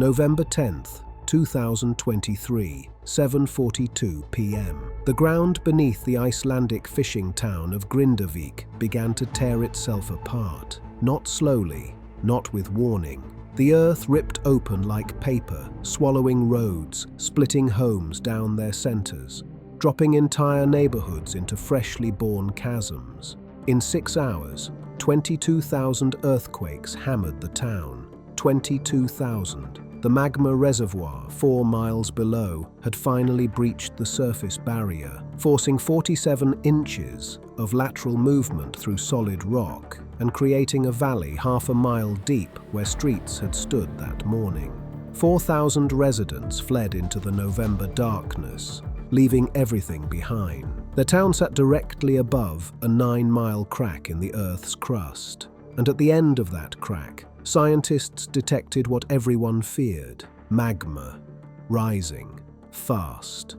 November 10th, 2023, 7:42 p.m. The ground beneath the Icelandic fishing town of Grindavik began to tear itself apart. Not slowly, not with warning. The earth ripped open like paper, swallowing roads, splitting homes down their centers, dropping entire neighborhoods into freshly born chasms. In 6 hours, 22,000 earthquakes hammered the town. 22,000. The magma reservoir 4 miles below had finally breached the surface barrier, forcing 47 inches of lateral movement through solid rock and creating a valley half a mile deep where streets had stood that morning. 4,000 residents fled into the November darkness, leaving everything behind. The town sat directly above a 9-mile crack in the Earth's crust, and at the end of that crack, scientists detected what everyone feared: magma, rising, fast.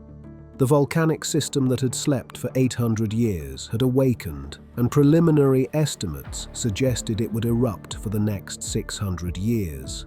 The volcanic system that had slept for 800 years had awakened, and preliminary estimates suggested it would erupt for the next 600 years,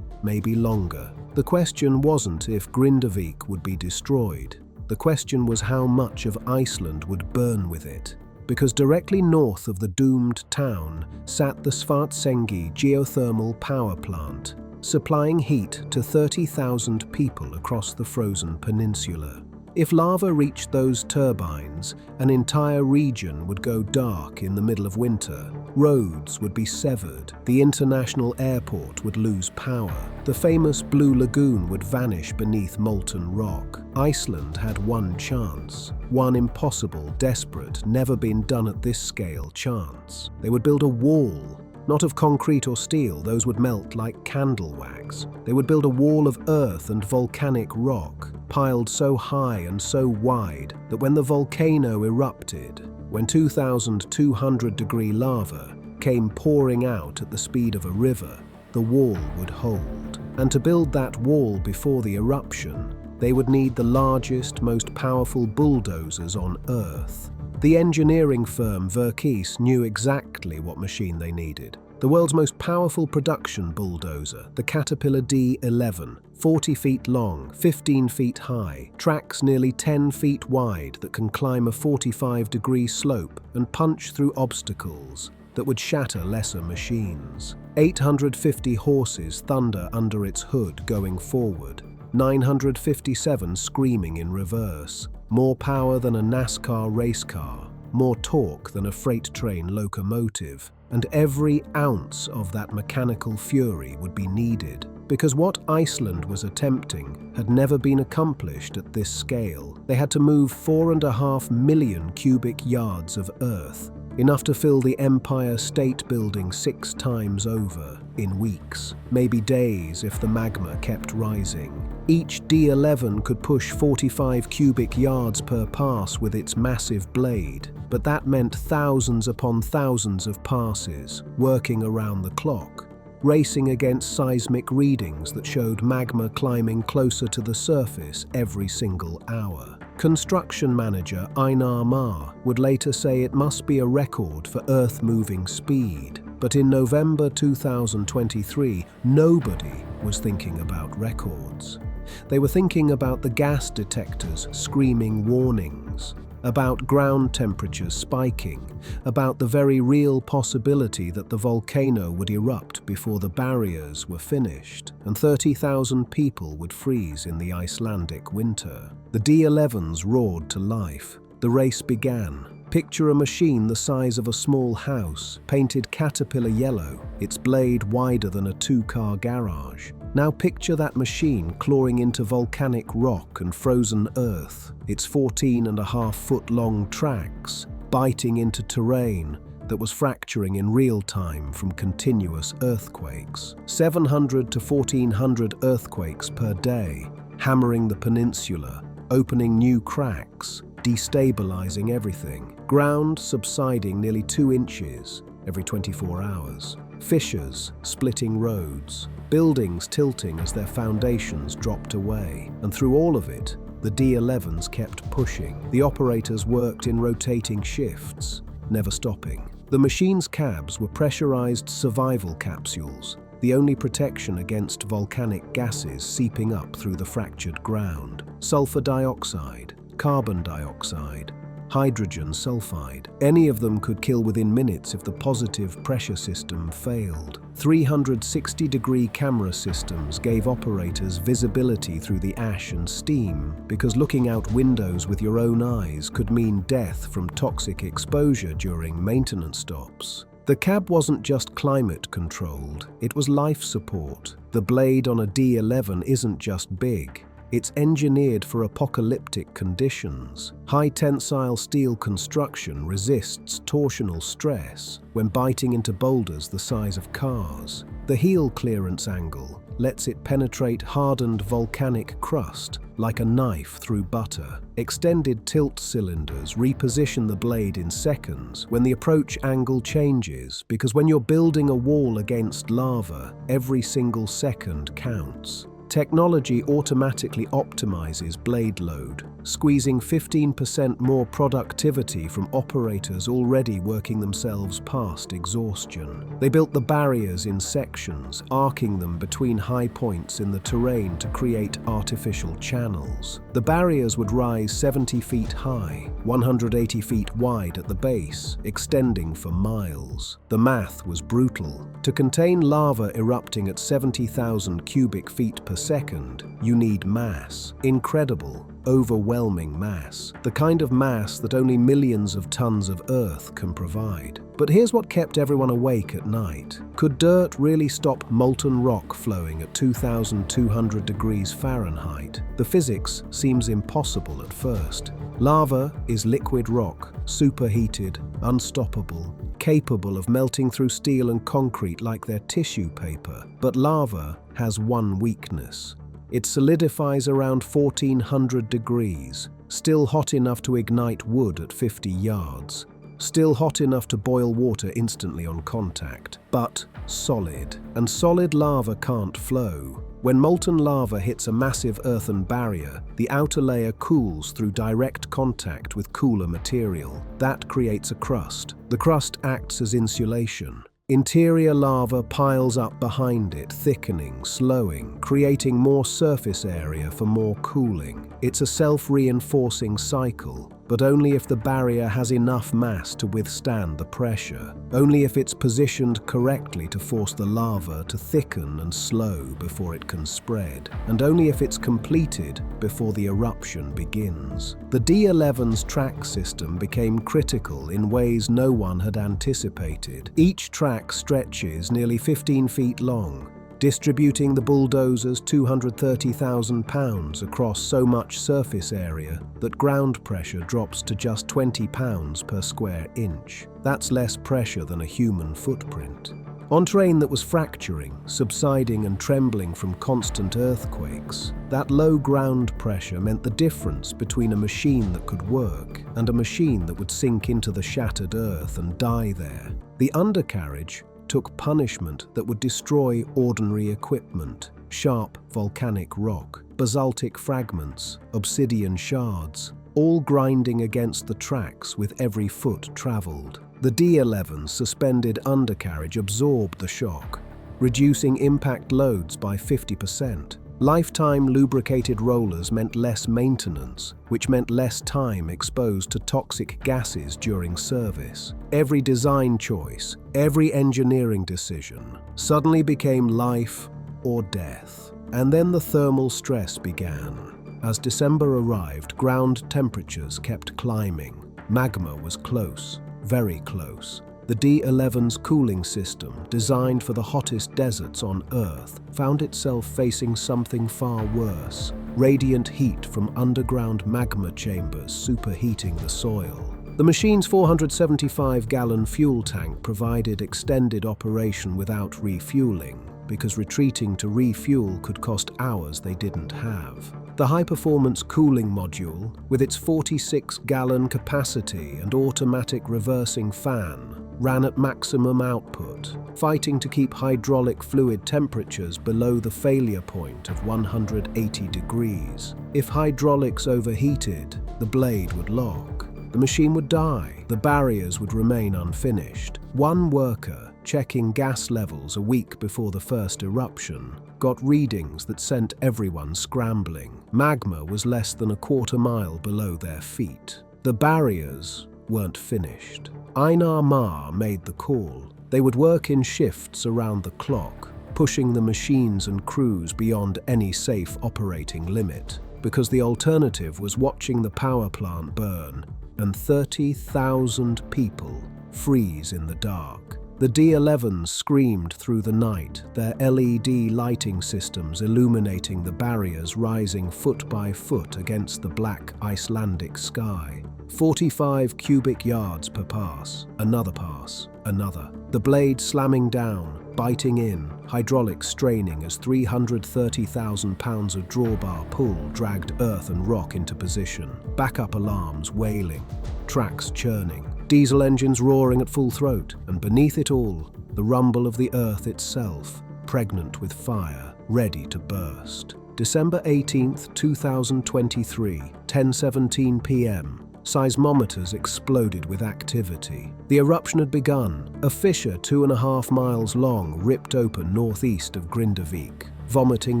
maybe longer. The question wasn't if Grindavik would be destroyed. The question was how much of Iceland would burn with it. Because directly north of the doomed town sat the Svartsengi geothermal power plant, supplying heat to 30,000 people across the frozen peninsula. If lava reached those turbines, an entire region would go dark in the middle of winter. Roads would be severed, the international airport would lose power, the famous Blue Lagoon would vanish beneath molten rock. Iceland had one chance, one impossible, desperate, never-been-done at this scale chance. They would build a wall, not of concrete or steel, those would melt like candle wax. They would build a wall of earth and volcanic rock, piled so high and so wide that when the volcano erupted, when 2,200-degree lava came pouring out at the speed of a river, the wall would hold. And to build that wall before the eruption, they would need the largest, most powerful bulldozers on Earth. The engineering firm Reykjanes knew exactly what machine they needed. The world's most powerful production bulldozer, the Caterpillar D11, 40 feet long, 15 feet high, tracks nearly 10 feet wide that can climb a 45-degree slope and punch through obstacles that would shatter lesser machines. 850 horses thunder under its hood going forward, 957 screaming in reverse. More power than a NASCAR race car, more torque than a freight train locomotive, and every ounce of that mechanical fury would be needed, because what Iceland was attempting had never been accomplished at this scale. They had to move 4.5 million cubic yards of earth, enough to fill the Empire State Building 6 times over, in weeks, maybe days if the magma kept rising. Each D11 could push 45 cubic yards per pass with its massive blade, but that meant thousands upon thousands of passes, working around the clock, racing against seismic readings that showed magma climbing closer to the surface every single hour. Construction manager Einar Mar would later say it must be a record for earth-moving speed. But in November 2023, nobody was thinking about records. They were thinking about the gas detectors screaming warnings, about ground temperatures spiking, about the very real possibility that the volcano would erupt before the barriers were finished, and 30,000 people would freeze in the Icelandic winter. The D11s roared to life. The race began. Picture a machine the size of a small house, painted Caterpillar yellow, its blade wider than a 2-car garage. Now picture that machine clawing into volcanic rock and frozen earth, its 14.5-foot-long tracks biting into terrain that was fracturing in real time from continuous earthquakes. 700 to 1,400 earthquakes per day, hammering the peninsula, opening new cracks, destabilizing everything. Ground subsiding nearly 2 inches every 24 hours. Fissures splitting roads. Buildings tilting as their foundations dropped away. And through all of it, the D11s kept pushing. The operators worked in rotating shifts, never stopping. The machine's cabs were pressurized survival capsules, the only protection against volcanic gases seeping up through the fractured ground. Sulfur dioxide, carbon dioxide, hydrogen sulfide. Any of them could kill within minutes if the positive pressure system failed. 360-degree camera systems gave operators visibility through the ash and steam, because looking out windows with your own eyes could mean death from toxic exposure during maintenance stops. The cab wasn't just climate controlled, it was life support. The blade on a D11 isn't just big. It's engineered for apocalyptic conditions. High tensile steel construction resists torsional stress when biting into boulders the size of cars. The heel clearance angle lets it penetrate hardened volcanic crust like a knife through butter. Extended tilt cylinders reposition the blade in seconds when the approach angle changes, because when you're building a wall against lava, every single second counts. Technology automatically optimizes blade load, squeezing 15% more productivity from operators already working themselves past exhaustion. They built the barriers in sections, arcing them between high points in the terrain to create artificial channels. The barriers would rise 70 feet high, 180 feet wide at the base, extending for miles. The math was brutal. To contain lava erupting at 70,000 cubic feet per second, you need mass. Incredible, overwhelming mass. The kind of mass that only millions of tons of earth can provide. But here's what kept everyone awake at night. Could dirt really stop molten rock flowing at 2,200 degrees Fahrenheit? The physics seems impossible at first. Lava is liquid rock, superheated, unstoppable, capable of melting through steel and concrete like they're tissue paper. But lava has one weakness. It solidifies around 1,400 degrees, still hot enough to ignite wood at 50 yards, still hot enough to boil water instantly on contact, but solid. And solid lava can't flow. When molten lava hits a massive earthen barrier, the outer layer cools through direct contact with cooler material. That creates a crust. The crust acts as insulation. Interior lava piles up behind it, thickening, slowing, creating more surface area for more cooling. It's a self-reinforcing cycle, but only if the barrier has enough mass to withstand the pressure. Only if it's positioned correctly to force the lava to thicken and slow before it can spread. And only if it's completed before the eruption begins. The D11's track system became critical in ways no one had anticipated. Each track stretches nearly 15 feet long, distributing the bulldozers 230,000 pounds across so much surface area that ground pressure drops to just 20 pounds per square inch. That's less pressure than a human footprint. On terrain that was fracturing, subsiding and trembling from constant earthquakes, that low ground pressure meant the difference between a machine that could work and a machine that would sink into the shattered earth and die there. The undercarriage took punishment that would destroy ordinary equipment: sharp volcanic rock, basaltic fragments, obsidian shards, all grinding against the tracks with every foot traveled. The D11's suspended undercarriage absorbed the shock, reducing impact loads by 50%. Lifetime lubricated rollers meant less maintenance, which meant less time exposed to toxic gases during service. Every design choice, every engineering decision, suddenly became life or death. And then the thermal stress began. As December arrived, ground temperatures kept climbing. Magma was close, very close. The D11's cooling system, designed for the hottest deserts on Earth, found itself facing something far worse: radiant heat from underground magma chambers superheating the soil. The machine's 475-gallon fuel tank provided extended operation without refueling, because retreating to refuel could cost hours they didn't have. The high-performance cooling module, with its 46-gallon capacity and automatic reversing fan, ran at maximum output, fighting to keep hydraulic fluid temperatures below the failure point of 180 degrees. If hydraulics overheated, the blade would lock. The machine would die. The barriers would remain unfinished. One worker, checking gas levels a week before the first eruption, got readings that sent everyone scrambling. Magma was less than a quarter mile below their feet. The barriers weren't finished. Einar Már made the call. They would work in shifts around the clock, pushing the machines and crews beyond any safe operating limit, because the alternative was watching the power plant burn and 30,000 people freeze in the dark. The D11s screamed through the night, their LED lighting systems illuminating the barriers rising foot by foot against the black Icelandic sky. 45 cubic yards per pass, another pass, another. The blade slamming down, biting in, hydraulics straining as 330,000 pounds of drawbar pull dragged earth and rock into position. Backup alarms wailing, tracks churning, diesel engines roaring at full throat, and beneath it all, the rumble of the earth itself, pregnant with fire, ready to burst. December 18th, 2023, 10:17 p.m. Seismometers exploded with activity. The eruption had begun. A fissure 2.5 miles long ripped open northeast of Grindavik, vomiting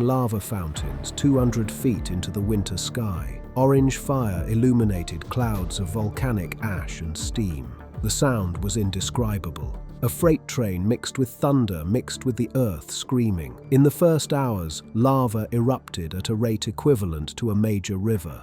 lava fountains 200 feet into the winter sky. Orange fire illuminated clouds of volcanic ash and steam. The sound was indescribable. A freight train mixed with thunder, mixed with the earth screaming. In the first hours, lava erupted at a rate equivalent to a major river.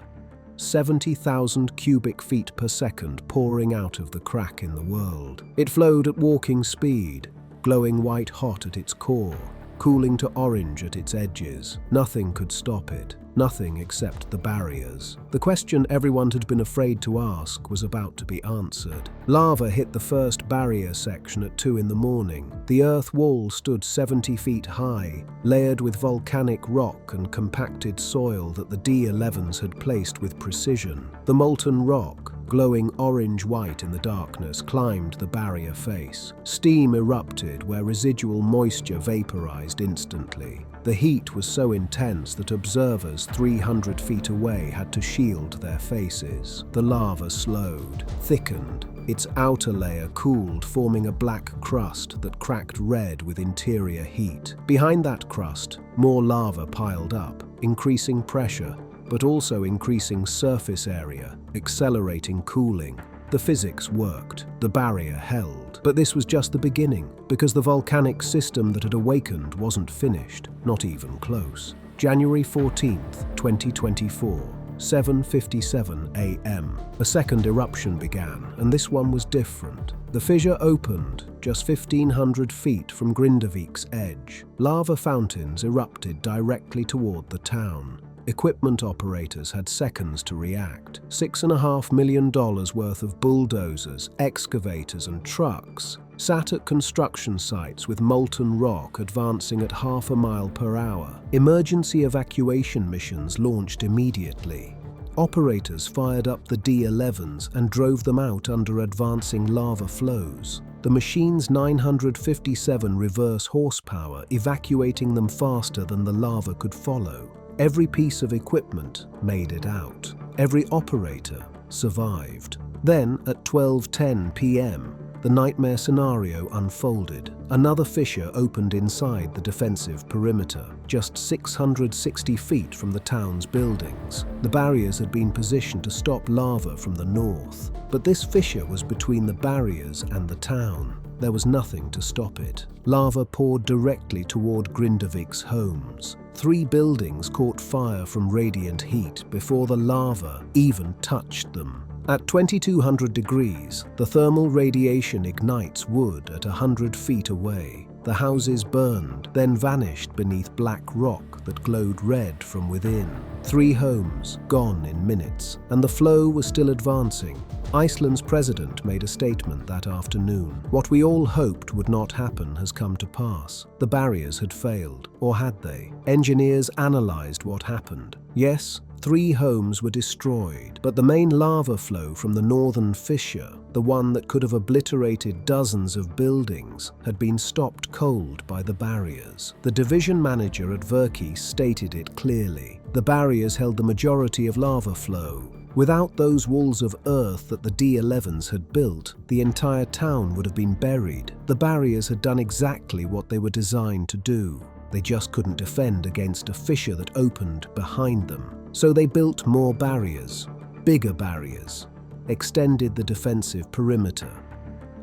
70,000 cubic feet per second pouring out of the crack in the world. It flowed at walking speed, glowing white hot at its core, cooling to orange at its edges. Nothing could stop it, nothing except the barriers. The question everyone had been afraid to ask was about to be answered. Lava hit the first barrier section at 2 in the morning. The earth wall stood 70 feet high, layered with volcanic rock and compacted soil that the D11s had placed with precision. The molten rock, glowing orange-white in the darkness, climbed the barrier face. Steam erupted where residual moisture vaporized instantly. The heat was so intense that observers 300 feet away had to shield their faces. The lava slowed, thickened. Its outer layer cooled, forming a black crust that cracked red with interior heat. Behind that crust, more lava piled up, increasing pressure, but also increasing surface area, accelerating cooling. The physics worked, the barrier held. But this was just the beginning, because the volcanic system that had awakened wasn't finished, not even close. January 14th, 2024, 7:57 a.m. A second eruption began, and this one was different. The fissure opened just 1,500 feet from Grindavík's edge. Lava fountains erupted directly toward the town. Equipment operators had seconds to react. $6.5 million worth of bulldozers, excavators and trucks sat at construction sites with molten rock advancing at 0.5 mile per hour. Emergency evacuation missions launched immediately. Operators fired up the D11s and drove them out under advancing lava flows. The machine's 957 reverse horsepower evacuating them faster than the lava could follow. Every piece of equipment made it out. Every operator survived. Then, at 12:10 p.m., the nightmare scenario unfolded. Another fissure opened inside the defensive perimeter, just 660 feet from the town's buildings. The barriers had been positioned to stop lava from the north, but this fissure was between the barriers and the town. There was nothing to stop it. Lava poured directly toward Grindavik's homes. 3 buildings caught fire from radiant heat before the lava even touched them. At 2200 degrees, the thermal radiation ignites wood at 100 feet away. The houses burned, then vanished beneath black rock that glowed red from within. 3 homes gone in minutes, and the flow was still advancing. Iceland's president made a statement that afternoon. What we all hoped would not happen has come to pass. The barriers had failed, or had they? Engineers analyzed what happened. Yes, 3 homes were destroyed, but the main lava flow from the northern fissure, the one that could have obliterated dozens of buildings, had been stopped cold by the barriers. The division manager at Reykjanes stated it clearly. The barriers held the majority of lava flow. Without those walls of earth that the D11s had built, the entire town would have been buried. The barriers had done exactly what they were designed to do. They just couldn't defend against a fissure that opened behind them. So they built more barriers, bigger barriers, extended the defensive perimeter.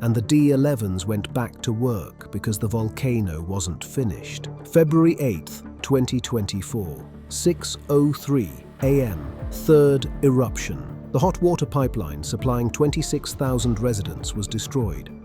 And the D11s went back to work because the volcano wasn't finished. February 8th, 2024, 6:03 a.m., third eruption. The hot water pipeline supplying 26,000 residents was destroyed.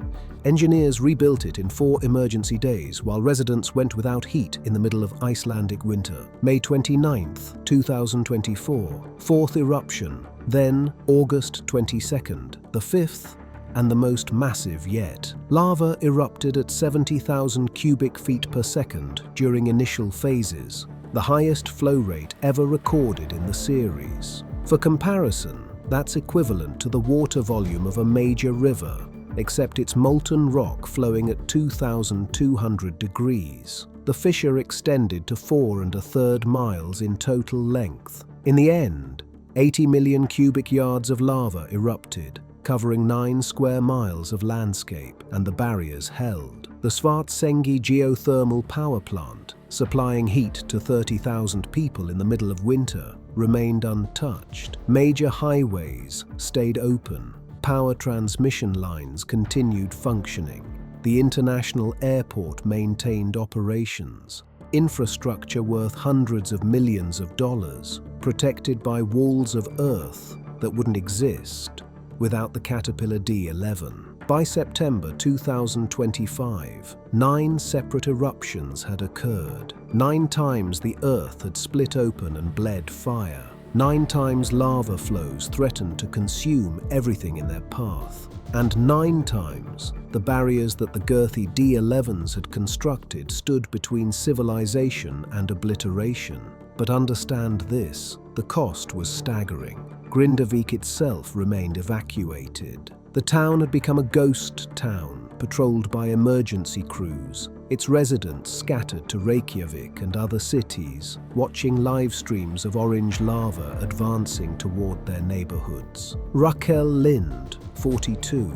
Engineers rebuilt it in 4 emergency days while residents went without heat in the middle of Icelandic winter. May 29th, 2024, fourth eruption. Then August 22nd, the fifth and the most massive yet. Lava erupted at 70,000 cubic feet per second during initial phases, the highest flow rate ever recorded in the series. For comparison, that's equivalent to the water volume of a major river, except it's molten rock flowing at 2,200 degrees. The fissure extended to 4 1/3 miles in total length. In the end, 80 million cubic yards of lava erupted, covering 9 square miles of landscape, and the barriers held. The Svartsengi geothermal power plant, supplying heat to 30,000 people in the middle of winter, remained untouched. Major highways stayed open. Power transmission lines continued functioning. The international airport maintained operations. Infrastructure worth hundreds of millions of dollars, protected by walls of earth that wouldn't exist without the Caterpillar D11. By September 2025, 9 separate eruptions had occurred. 9 times the earth had split open and bled fire. 9 times lava flows threatened to consume everything in their path. And 9 times the barriers that the girthy D11s had constructed stood between civilization and obliteration. But understand this, the cost was staggering. Grindavik itself remained evacuated. The town had become a ghost town, patrolled by emergency crews, its residents scattered to Reykjavik and other cities, watching live streams of orange lava advancing toward their neighborhoods. Raquel Lind, 42,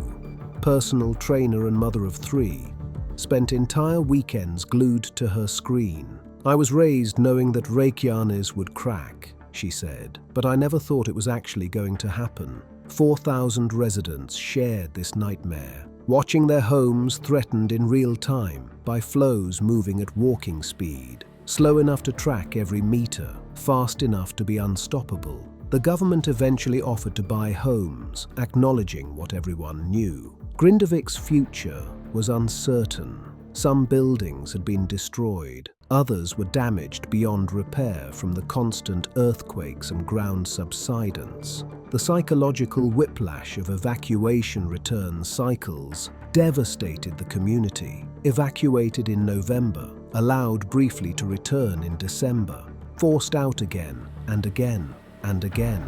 personal trainer and mother of 3, spent entire weekends glued to her screen. "I was raised knowing that Reykjanes would crack," she said, "but I never thought it was actually going to happen." 4,000 residents shared this nightmare, watching their homes threatened in real time by flows moving at walking speed, slow enough to track every meter, fast enough to be unstoppable. The government eventually offered to buy homes, acknowledging what everyone knew. Grindavik's future was uncertain. Some buildings had been destroyed, others were damaged beyond repair from the constant earthquakes and ground subsidence. The psychological whiplash of evacuation return cycles devastated the community. Evacuated in November, allowed briefly to return in December, forced out again and again and again.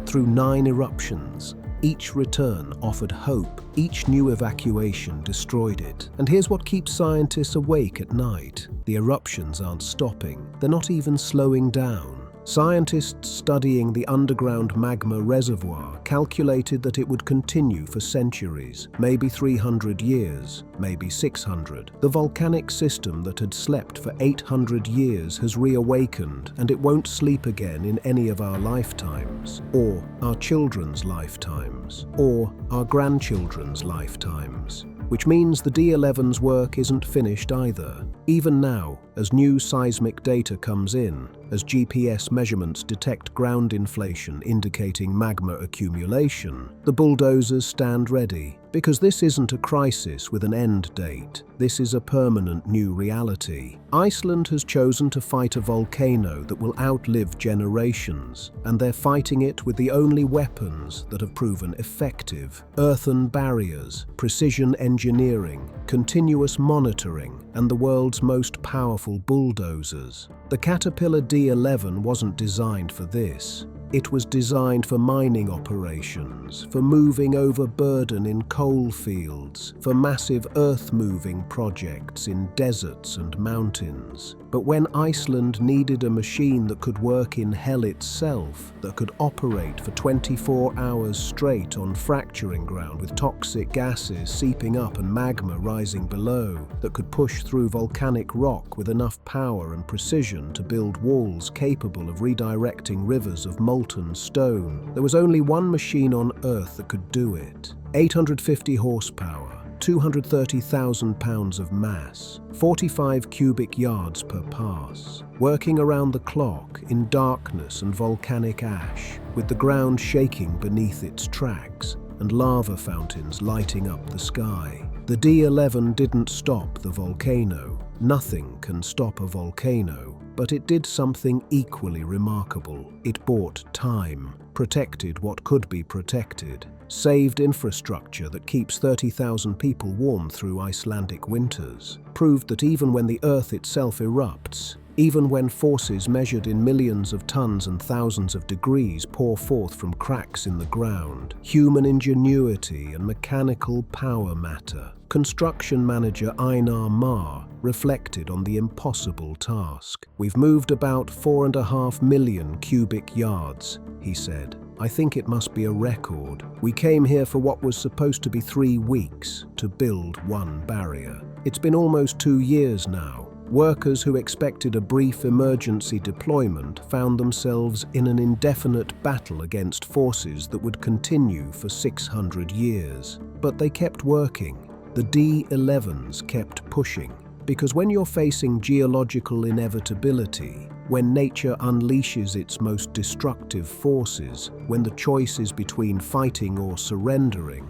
Through 9 eruptions, each return offered hope, each new evacuation destroyed it. And here's what keeps scientists awake at night. The eruptions aren't stopping, they're not even slowing down. Scientists studying the underground magma reservoir calculated that it would continue for centuries, maybe 300 years, maybe 600. The volcanic system that had slept for 800 years has reawakened, and it won't sleep again in any of our lifetimes, or our children's lifetimes, or our grandchildren's lifetimes. Which means the D11's work isn't finished either. Even now, as new seismic data comes in, as GPS measurements detect ground inflation indicating magma accumulation, the bulldozers stand ready. Because this isn't a crisis with an end date, this is a permanent new reality. Iceland has chosen to fight a volcano that will outlive generations, and they're fighting it with the only weapons that have proven effective: earthen barriers, precision engineering, continuous monitoring, and the world's most powerful bulldozers. The Caterpillar D11 wasn't designed for this. It was designed for mining operations, for moving overburden in coal fields, for massive earth-moving projects in deserts and mountains. But when Iceland needed a machine that could work in hell itself, that could operate for 24 hours straight on fracturing ground with toxic gases seeping up and magma rising below, that could push through volcanic rock with enough power and precision to build walls capable of redirecting rivers of molten stone, there was only one machine on Earth that could do it. 850 horsepower, 230,000 pounds of mass, 45 cubic yards per pass, working around the clock in darkness and volcanic ash, with the ground shaking beneath its tracks and lava fountains lighting up the sky. The D11 didn't stop the volcano. Nothing can stop a volcano, but it did something equally remarkable. It bought time, protected what could be protected, saved infrastructure that keeps 30,000 people warm through Icelandic winters, proved that even when the Earth itself erupts, even when forces measured in millions of tons and thousands of degrees pour forth from cracks in the ground, human ingenuity and mechanical power matter. Construction manager Einar Mar reflected on the impossible task. "We've moved about 4.5 million cubic yards," he said. "I think it must be a record. We came here for what was supposed to be 3 weeks to build one barrier. It's been almost 2 years now. Workers who expected a brief emergency deployment found themselves in an indefinite battle against forces that would continue for 600 years. But they kept working. The D11s kept pushing. Because when you're facing geological inevitability, when nature unleashes its most destructive forces, when the choice is between fighting or surrendering,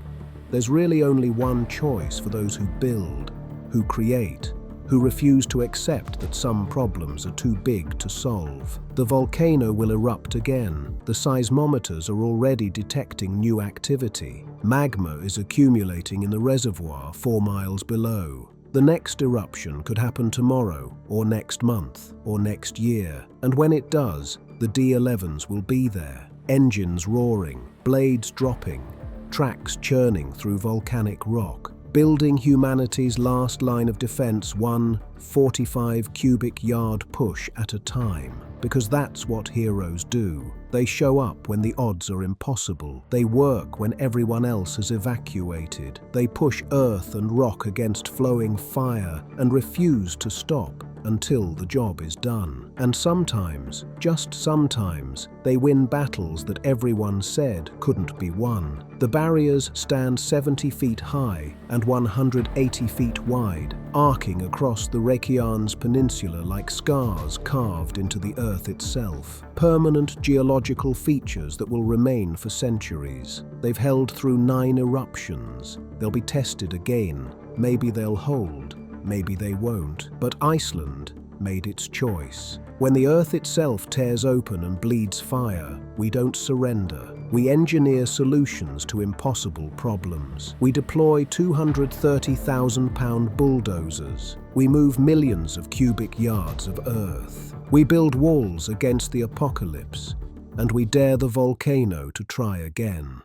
there's really only one choice for those who build, who create, who refuse to accept that some problems are too big to solve. The volcano will erupt again. The seismometers are already detecting new activity. Magma is accumulating in the reservoir 4 miles below. The next eruption could happen tomorrow, or next month, or next year. And when it does, the D11s will be there. Engines roaring, blades dropping, tracks churning through volcanic rock, building humanity's last line of defense, one 45 cubic yard push at a time. Because that's what heroes do. They show up when the odds are impossible. They work when everyone else has evacuated. They push earth and rock against flowing fire and refuse to stop until the job is done. And sometimes, just sometimes, they win battles that everyone said couldn't be won. The barriers stand 70 feet high and 180 feet wide, arcing across the Reykjanes Peninsula like scars carved into the earth itself. Permanent geological features that will remain for centuries. They've held through 9 eruptions. They'll be tested again. Maybe they'll hold. Maybe they won't. But Iceland made its choice. When the earth itself tears open and bleeds fire, we don't surrender. We engineer solutions to impossible problems. We deploy 230,000-pound bulldozers. We move millions of cubic yards of earth. We build walls against the apocalypse. And we dare the volcano to try again.